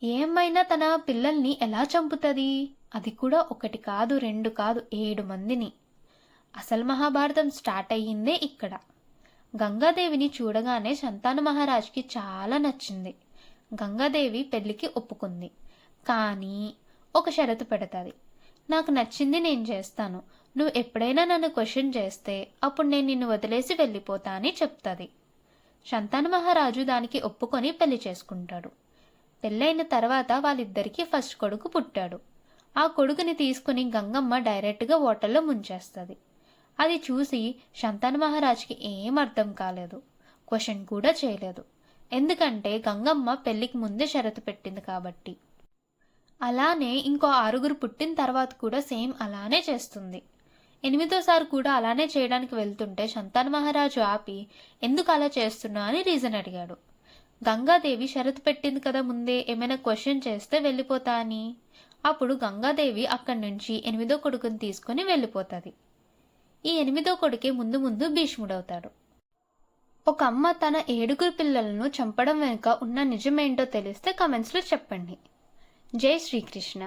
ఏమైనా తన పిల్లల్ని ఎలా చంపుతుంది? అది కూడా ఒకటి కాదు, రెండు కాదు, 7 మందిని. అసలు మహాభారతం స్టార్ట్ అయ్యిందే ఇక్కడ. గంగాదేవిని చూడగానే శంతను మహారాజ్కి చాలా నచ్చింది. గంగాదేవి పెళ్లికి ఒప్పుకుంది. కానీ ఒక షరతు పెడతాది. నాకు నచ్చింది నేను చేస్తాను, నువ్వు ఎప్పుడైనా నన్ను క్వశ్చన్ చేస్తే అప్పుడు నేను నిన్ను వదిలేసి వెళ్ళిపోతా అని చెప్తుంది. శంతను మహారాజు దానికి ఒప్పుకొని పెళ్లి చేసుకుంటాడు. పెళ్ళైన తర్వాత వాళ్ళిద్దరికీ ఫస్ట్ కొడుకు పుట్టాడు. ఆ కొడుకుని తీసుకుని గంగమ్మ డైరెక్ట్గా వాటర్లో ముంచేస్తుంది. అది చూసి శంతను మహారాజ్కి ఏం అర్థం కాలేదు, క్వశ్చన్ కూడా చేయలేదు. ఎందుకంటే గంగమ్మ పెళ్లికి ముందే షరతు పెట్టింది కాబట్టి. అలానే ఇంకో 6 పుట్టిన తర్వాత కూడా సేమ్ అలానే చేస్తుంది. 8వ సారి కూడా అలానే చేయడానికి వెళ్తుంటే శంతను మహారాజు ఆపి ఎందుకు అలా చేస్తున్నా అని రీజన్ అడిగాడు. గంగాదేవి షరతు పెట్టింది కదా ముందే, ఏమైనా క్వశ్చన్ చేస్తే వెళ్ళిపోతా అని. అప్పుడు గంగాదేవి అక్కడి నుంచి 8వ కొడుకుని తీసుకుని వెళ్ళిపోతుంది. ఈ 8వ కొడుకే ముందు ముందు భీష్ముడవుతాడు. ఒక అమ్మ తన 7 పిల్లలను చంపడం వెనుక ఉన్న నిజమేంటో తెలిస్తే కమెంట్స్లో చెప్పండి. జై శ్రీకృష్ణ.